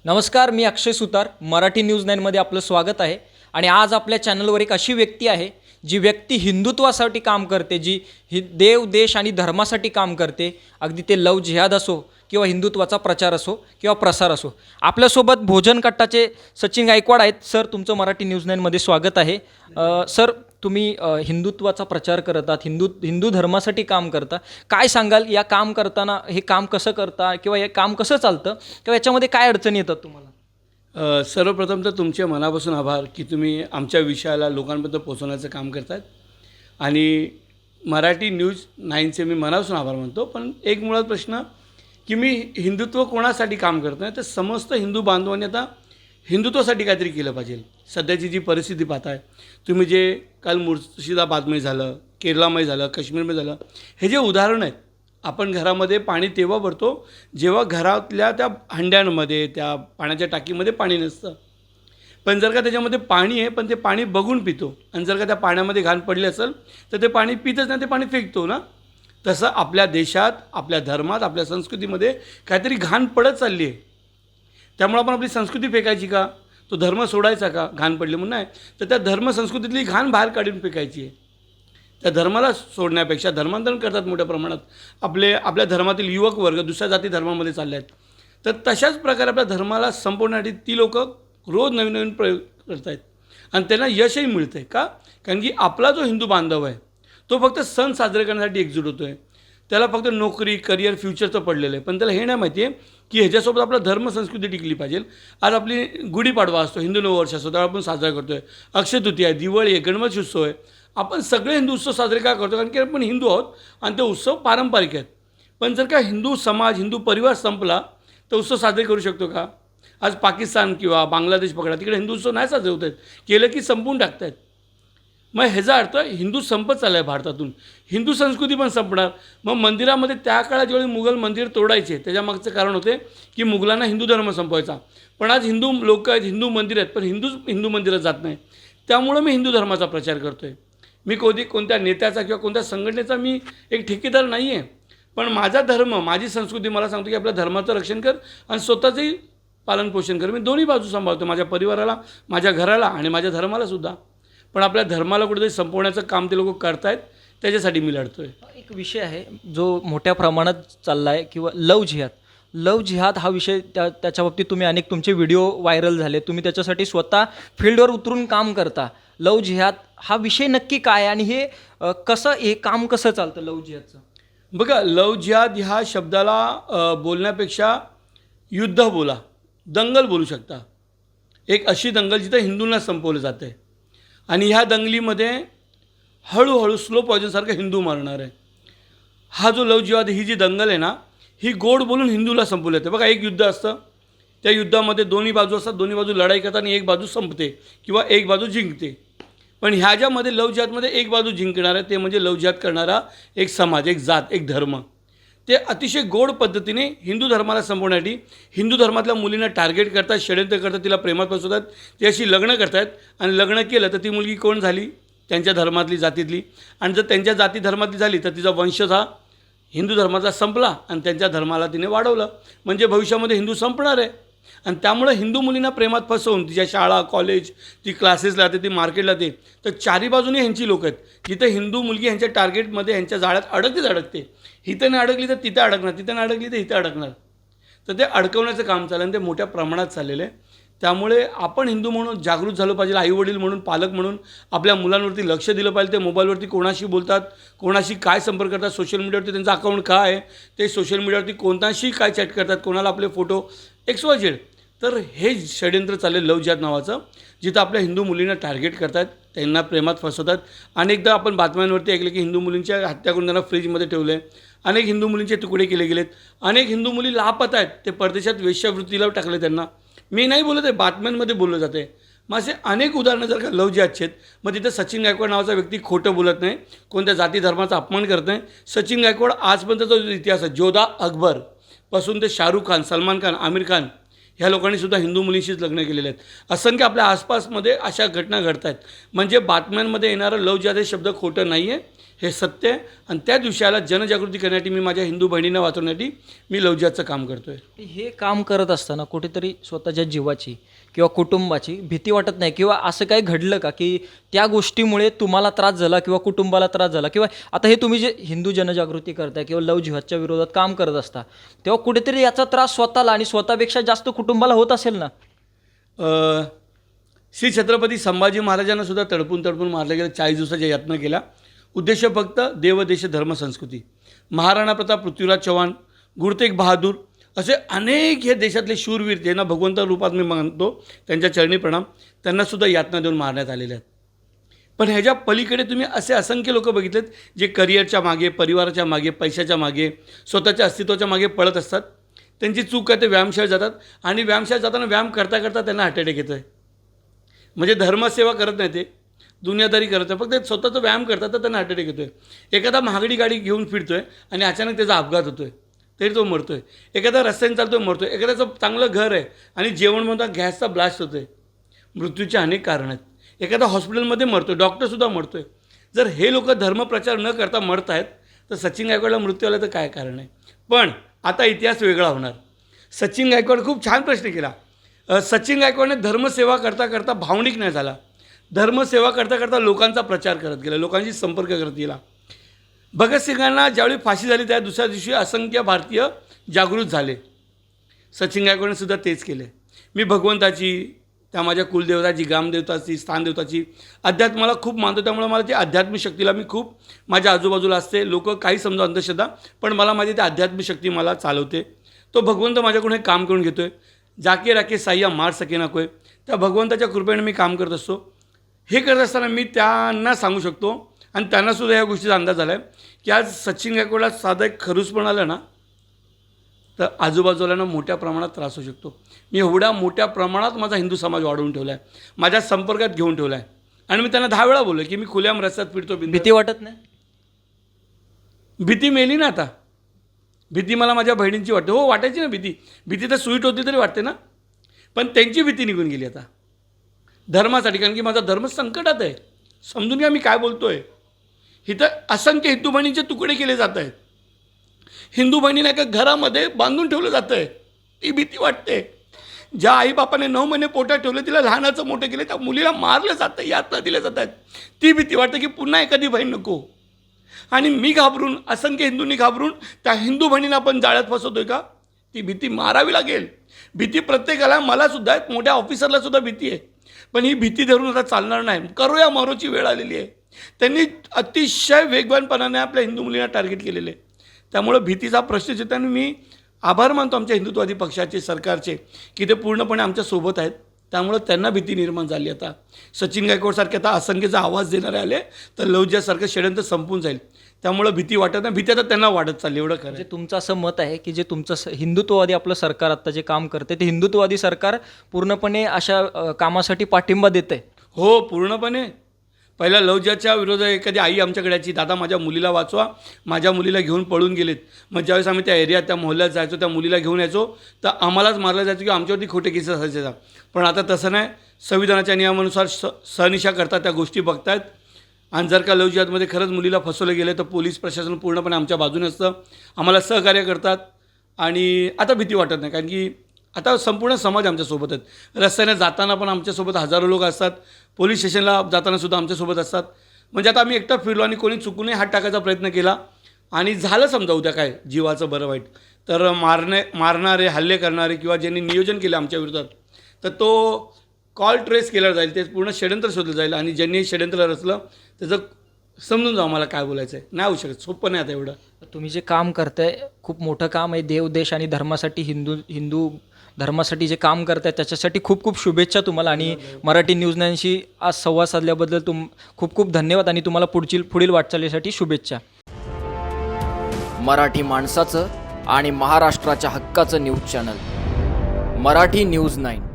नमस्कार, मी अक्षय सुतार. मराठी न्यूज 9मध्ये आपलं स्वागत आहे. आणि आज आपल्या चॅनलवर एक अशी व्यक्ती आहे जी व्यक्ती हिंदुत्वासाठी काम करते, जी देव, देश आणि धर्मासाठी काम करते. अगदी ते लव जिहाद असो किंवा हिंदुत्वाचा प्रचार असो किंवा प्रसार असो. आपल्यासोबत भोजन कट्टाचे सचिन गायकवाड आहेत. सर, तुमचं मराठी न्यूज 9मध्ये स्वागत आहे. सर, तुम्ही हिंदुत्वाचा प्रचार करत आहात, हिंदू धर्मासाठी काम करता. काय सांगाल, या काम करताना हे काम कसं करता किंवा हे काम कसं चालतं किंवा याच्यामध्ये काय अडचणी येतात तुम्हाला? सर्वप्रथम तर तुमचे मनापासून आभार की तुम्ही आमच्या विषयाला लोकांपर्यंत पोहोचवण्याचं काम करतात. आणि मराठी न्यूज 9चे मी मनापासून आभार मानतो. पण एक मुळात प्रश्न की मी हिंदुत्व कोणासाठी काम करतो आहे, तर समस्त हिंदू बांधवांनी आता हिंदुत्वासाठी काहीतरी केलं पाहिजे. सध्याची जी परिस्थिती पाहताय तुम्ही, जे काल मुर्शिदाबादमध्ये झालं, केरळामध्ये झालं, काश्मीरमध्ये झालं, हे जे उदाहरण आहेत, आपण घरामध्ये पाणी तेव्हा भरतो जेव्हा घरातल्या त्या हंड्यांमध्ये, त्या पाण्याच्या टाकीमध्ये पाणी नसतं. पण जर का त्याच्यामध्ये पाणी आहे, पण ते पाणी बघून पितो, आणि जर का त्या पाण्यामध्ये घाण पडली असेल तर ते पाणी पितच नाही, ते पाणी फेकतो ना. तसं आपल्या देशात, आपल्या धर्मात, आपल्या संस्कृतीमध्ये काहीतरी घाण पडत चालली आहे. त्यामुळे आपण आपली संस्कृती फेकायची का? तो धर्म सोडायचा का घाण पडली म्हणून? नाही, तर त्या धर्म संस्कृतीतली घाण बाहेर काढून फेकायची आहे. त्या धर्माला सोडण्यापेक्षा धर्मांतरण करतात मोठ्या प्रमाणात आपल्या धर्मातील युवक वर्ग दुसऱ्या जाती धर्मामध्ये चालले आहेत. तर तशाच प्रकारे आपल्या धर्माला संपवण्यासाठी ती लोक रोज नवीन नवीन प्रयोग करत आहेत, आणि त्यांना यशही मिळतं आहे. का? कारण की आपला जो हिंदू बांधव आहे तो फक्त सण साजरे करण्यासाठी एकजूट होतो आहे. त्याला फक्त नोकरी, करिअर, फ्युचरचं पडलेलं आहे. पण त्याला हे नाही माहिती आहे की ह्याच्यासोबत आपला धर्म संस्कृती टिकली पाहिजे. आज आपली गुढीपाडवा असतो, हिंदू नववर्ष असतो, त्याला आपण साजरा करतो आहे. अक्षय तृतीया आहे, दिवाळी आहे, गणपती उत्सव आहे. आपण सगळे हिंदू उत्सव साजरे का करतो? कारण की आपण हिंदू आहोत आणि ते उत्सव पारंपरिक आहेत. पण जर का हिंदू समाज, हिंदू परिवार संपला तर उत्सव साजरे करू शकतो का? आज पाकिस्तान किंवा बांगलादेश पकडा, तिकडे हिंदू उत्सव नाही साजरे होत आहेत, केलं की संपवून टाकत आहेत. मग ह्याचा अर्थ हिंदू संपत चालला आहे भारतातून, हिंदू संस्कृती पण संपणार. मग मंदिरामध्ये त्या काळात ज्यावेळी मुघल मंदिर तोडायचे, त्याच्यामागचं कारण होते की मुघलांना हिंदू धर्म संपवायचा. पण आज हिंदू लोक आहेत, हिंदू मंदिर आहेत, पण हिंदू मंदिरात जात नाही. त्यामुळं मी हिंदू धर्माचा प्रचार करतो आहे. मी कोणत्या नेत्याचा किंवा कोणत्या संघटनेचा मी एक ठेकेदार नाही आहे. पण माझा धर्म, माझी संस्कृती मला सांगतो की आपल्या धर्माचं रक्षण कर आणि स्वतःचंही पालनपोषण कर. मी दोन्ही बाजू सांभाळतो, माझ्या परिवाराला, माझ्या घराला आणि माझ्या धर्मालासुद्धा. पण आपल्या धर्माला कुठेतरी संपवण्याचं काम ते लोक करतायत, त्याच्यासाठी मी लढतो आहे. एक विषय आहे जो मोठ्या प्रमाणात चालला आहे, किंवा लव जिहाद हा विषय. त्याच्या बाबतीत तुम्ही अनेक तुमचे व्हिडिओ व्हायरल झाले, तुम्ही त्याच्यासाठी स्वतः फील्डवर उतरून काम करता. लव जिहाद हा विषय नक्की काय आहे आणि हे काम कसं चालतं लव जिहादचं? बघा, लव जिहाद ह्या शब्दाला बोलण्यापेक्षा युद्ध बोला, दंगल बोलू शकता. एक अशी दंगल जिथं हिंदूंना संपवलं जातं आहे, आणि ह्या दंगलीमध्ये हळूहळू स्लो पॉयझनसारखं हिंदू मारणार आहे. हा जो लव जिहाद, ही जी दंगल आहे ना, ही गोड बोलून हिंदूला संपवलं जाते. बघा, एक युद्ध असतं, त्या युद्धामध्ये दोन्ही बाजू असतात, दोन्ही बाजू लढाई करतात आणि एक बाजू संपते किंवा एक बाजू जिंकते. पण ह्याच्यामध्ये लव जिहादमध्ये एक बाजू जिंकणार आहे, ते म्हणजे लव जिहाद करणारा एक समाज, एक जात, एक धर्म. ते अतिशय गोड पद्धतीने हिंदू धर्माला संपवण्यासाठी हिंदू धर्मातल्या मुलींना टार्गेट करतात, षड्यंत्र करतात, तिला प्रेमात फसवतात, त्याशी लग्न करतात. आणि लग्न केलं तर ती मुलगी कोण झाली? त्यांच्या धर्मातली, जातीतली. आणि जर त्यांच्या जाती धर्मातली झाली तर तिचा वंशज हा हिंदू धर्माचा संपला आणि त्यांच्या धर्माला तिने वाढवलं. म्हणजे भविष्यामध्ये हिंदू संपणार आहे. आणि त्यामुळं हिंदू मुलींना प्रेमात फसवून तिच्या शाळा, कॉलेज, ती क्लासेसला जाते, ती मार्केटला जाते, तर चारी बाजूने ह्यांची लोक आहेत. जिथं हिंदू मुलगी ह्यांच्या टार्गेटमध्ये, ह्यांच्या जाळ्यात अडकते. इथं नाही अडकली तर तिथं अडकणार, तिथं नाही अडकली तर इथं अडकणार. तर ते अडकवण्याचं काम चाललं आणि ते मोठ्या प्रमाणात चाललेलं आहे. त्यामुळे आपण हिंदू म्हणून जागृत झालं पाहिजे. आईवडील म्हणून, पालक म्हणून आपल्या मुलांवरती लक्ष दिलं पाहिजे. ते मोबाईलवरती कोणाशी बोलतात, कोणाशी काय संपर्क करतात, सोशल मीडियावरती त्यांचं अकाउंट काय आहे, ते सोशल मीडियावरती कोणताशी काय चॅट करतात, कोणाला आपले फोटो XYZ. तर हे षड्यंत्र चाललं लव जिहाद नावाचं, जिथं आपल्या हिंदू मुलींना टार्गेट करतात, त्यांना प्रेमात फसवतात. अनेकदा आपण बातम्यांवरती ऐकलं की हिंदू मुलींच्या हत्या करून त्यांना फ्रीजमध्ये ठेवलं आहे, अनेक हिंदू मुलींचे तुकडे केले गेलेत, अनेक हिंदू मुली लापत आहेत, ते परदेशात वेश्यावृत्तीला टाकले त्यांना. मी नाही बोलत आहे, बातम्यांमध्ये बोललं जातं आहे. मग असे अनेक उदाहरणं जर का लव जिहादचे आहेत. मग तिथं सचिन गायकवाड नावाचा व्यक्ती खोटं बोलत नाही, कोणत्या जाती धर्माचा अपमान करत नाही. सचिन गायकवाड आजपर्यंतचा जो इतिहास आहे, जोधा अकबरपासून ते शाहरुख खान, सलमान खान, आमिर खान, ह्या लोकांनीसुद्धा हिंदू मुलींशीच लग्न केलेले आहेत. असंख्य आपल्या आसपासमध्ये अशा घटना घडत आहेत. म्हणजे बातम्यांमध्ये येणारं लव जिहाद हे शब्द खोटं नाही आहे. हे सत्य आहे. आणि त्या विषयाला जनजागृती करण्यासाठी मी माझ्या हिंदू बहिणींना वाचवण्यासाठी मी लव जिहादचं काम करतो आहे. हे काम करत असताना कुठेतरी स्वतःच्या जीवाची किंवा कुटुंबाची भीती वाटत नाही, किंवा असं काही घडलं का की त्या गोष्टीमुळे तुम्हाला त्रास झाला किंवा कुटुंबाला त्रास झाला, किंवा आता हे तुम्ही जे हिंदू जनजागृती करताय किंवा लव जिहादच्या विरोधात काम करत असता तेव्हा कुठेतरी याचा त्रास स्वतःला आणि स्वतःपेक्षा जास्त कुटुंबाला होत असेल ना? श्री छत्रपती संभाजी महाराजांना सुद्धा तडपून मारलं गेलं, 40 दिवसाच्या यातना केल्या. उद्देश फक्त देव, देश, धर्म, संस्कृती. महाराणा प्रताप, पृथ्वीराज चव्हाण, गुरुतेग बहादूर असे अनेक हे देशातले शूरवीर ज्यांना भगवंत रूपात मी मानतो, त्यांच्या चरणी प्रणाम, त्यांनासुद्धा यातना देऊन मारण्यात आलेले आहेत. पण ह्याच्या पलीकडे तुम्ही असे असंख्य लोक बघितलेत जे करिअरच्या मागे, परिवाराच्या मागे, पैशाच्या मागे, स्वतःच्या अस्तित्वाच्या मागे पळत असतात. त्यांची चूक आहे, ते व्यायामशाळेत जातात आणि व्यायामशाळेत जाताना व्यायाम करता करता त्यांना हार्ट अटॅक येतो आहे. म्हणजे धर्मसेवा करत नाही, ते दुनियादारी करत आहे, फक्त ते स्वतःचा व्यायाम करतात तर त्यांना हार्ट अटॅक येतो आहे. एखादा महागडी गाडी घेऊन फिरतो आहे आणि अचानक त्याचा अपघात होतो आहे तरी तो मरतो आहे. एखादा रस्त्याने चालतो आहे, मरतो आहे. एखाद्याचं चांगलं घर आहे आणि जेवण म्हणता गॅसचा ब्लास्ट होतो आहे. मृत्यूचे अनेक कारणं आहेत. एखादा हॉस्पिटलमध्ये मरतो आहे, डॉक्टरसुद्धा मरतो आहे. जर हे लोक धर्मप्रचार न करता मरत आहेत तर सचिन गायकवाडला मृत्यू आला तर काय कारण आहे? पण आता इतिहास वेगळा होणार. सचिन गायकवाड खूप छान प्रश्न केला. सचिन गायकवाडने धर्मसेवा करता करता भावनिक नाही झाला. धर्मसेवा करता करता लोकांचा प्रचार करत गेला, लोकांशी संपर्क करत गेला. भगतसिंगांना ज्यावेळी फाशी झाली त्या दुसऱ्या दिवशी असंख्य भारतीय जागृत झाले. सचिन गायकवाडने सुद्धा तेच केले. मी भगवंताची, त्या माझ्या कुलदेवताची, ग्रामदेवताची, स्थानदेवताची अध्यात्माला खूप मानतो. त्यामुळे मला ती आध्यात्मिक शक्तीला मी खूप माझ्या आजूबाजूला असते. लोक काही समजा अंधश्रद्धा, पण मला माझी ती आध्यात्मिक शक्ती मला चालवते. तो भगवंत माझ्याकडून हे काम करून घेतो आहे. जाके राखे साह्या मार सके ना कोय. त्या भगवंताच्या कृपेने मी काम करत असतो. हे करत असताना मी त्यांना सांगू शकतो आणि त्यांनासुद्धा या गोष्टीचा अंदाज आला आहे की आज सचिन गायकवाडला साधं एक खरूज पण आलं ना तर आजूबाजूला मोठ्या प्रमाणात त्रास होऊ शकतो. मी एवढ्या मोठ्या प्रमाणात माझा हिंदू समाज वाढवून ठेवला आहे, माझ्या संपर्कात घेऊन ठेवला आहे. आणि मी त्यांना 10 वेळा बोललो की मी खुल्याम रस्त्यात फिरतो. भीती वाटत नाही? भीती मेली ना आता. भीती मला माझ्या बहिणींची वाटते. हो, वाटायची ना भीती. भीती तर स्वीट होती तरी वाटते ना, पण त्यांची भीती निघून गेली आता धर्मासाठी. कारण की माझा धर्म संकटात आहे. समजून घ्या मी काय बोलतो आहे. इथं असंख्य हिंदू बहिणींचे तुकडे केले जात आहेत. हिंदू बहिणीला एका घरामध्ये बांधून ठेवलं जातं आहे. ती भीती वाटते. ज्या आईबापाने 9 महिने पोटात ठेवलं, तिला लहानाचं मोठं केलं, त्या मुलीला मारलं जातं, यातना दिल्या जात आहेत. ती भीती वाटते की पुन्हा एखादी बहीण नको. आणि मी घाबरून, असंख्य हिंदूंनी घाबरून त्या हिंदू बहिणींना आपण जाळ्यात फसवतोय का? ती भीती मारावी लागेल. भीती प्रत्येकाला, मलासुद्धा आहे, मोठ्या ऑफिसरलासुद्धा भीती आहे. पण ही भीती धरून आता चालणार नाही. करूया मरोची वेळ आलेली आहे. त्यांनी अतिशय वेगवानपणाने आपल्या हिंदू मुलींना टार्गेट केलेले आहे. त्यामुळं भीतीचा प्रश्न येताना मी आभार मानतो आमच्या हिंदुत्ववादी पक्षाचे, सरकारचे, की ते पूर्णपणे आमच्यासोबत आहेत. त्यामुळं त्यांना भीती निर्माण झाली. आता सचिन गायकवाडसारखे आता असंख्यचा आवाज देणारे आले तर लव जिहादसारखं षडयंत्र संपून जाईल. त्यामुळं भीती वाटत नाही. भीती आता त्यांना वाढत चालली. एवढं खरं. म्हणजे तुमचं असं मत आहे की जे तुमचं हिंदुत्ववादी आपलं सरकार आत्ता जे काम करते ते हिंदुत्ववादी सरकार पूर्णपणे अशा कामासाठी पाठिंबा देत आहे? हो, पूर्णपणे. पहिला लव जिहादच्या विरोधात एखादी आई आमच्याकडे यायची, दादा माझ्या मुलीला वाचवा, माझ्या मुलीला घेऊन पळून गेलेत. मग ज्यावेळेस आम्ही त्या एरियात, त्या मोहल्ल्यात जायचो, त्या मुलीला घेऊन यायचो तर आम्हालाच मारलं जायचं की आमच्यावरती खोटे केसेस असायचे. पण आता तसं नाही. संविधानाच्या नियमानुसार सहनिशा करतात, त्या गोष्टी बघतायत. आणि जर का लव जिहादमध्ये खरंच मुलीला फसवलं गेलं तर पोलीस प्रशासन पूर्णपणे आमच्या बाजूने असतं, आम्हाला सहकार्य करतात. आणि आता भीती वाटत नाही. कारण की आता संपूर्ण समाज आमच्यासोबत आहेत. रस्त्याने जाताना पण आमच्यासोबत हजारो लोक असतात. पोलीस स्टेशनला जातानासुद्धा आमच्यासोबत असतात. म्हणजे आता आम्ही एकटा फिरलो आणि कोणी चुकूनही हात टाकायचा प्रयत्न केला आणि झालं समजा उद्या काय जीवाचं बरं वाईट तर मारणारे, हल्ले करणारे किंवा ज्यांनी नियोजन केलं आमच्या विरोधात तर तो कॉल ट्रेस केला जाईल. ते पूर्ण षडयंत्र शोधलं जाईल आणि ज्यांनी षडयंत्र रचलं त्याचं समजून जाऊ मला काय बोलायचं आहे. नाही होऊ शकत. सोपं नाही आता एवढं. तुम्ही जे काम करताय खूप मोठं काम आहे. देव, देश आणि धर्मासाठी, हिंदू धर्मासाठी जे काम करताय त्याच्यासाठी खूप खूप शुभेच्छा तुम्हाला. आणि मराठी न्यूज 9शी आज संवाद साधल्याबद्दल खूप खूप धन्यवाद आणि तुम्हाला पुढील वाटचालीसाठी शुभेच्छा. मराठी माणसाचं आणि महाराष्ट्राच्या हक्काचं न्यूज चॅनल मराठी न्यूज 9.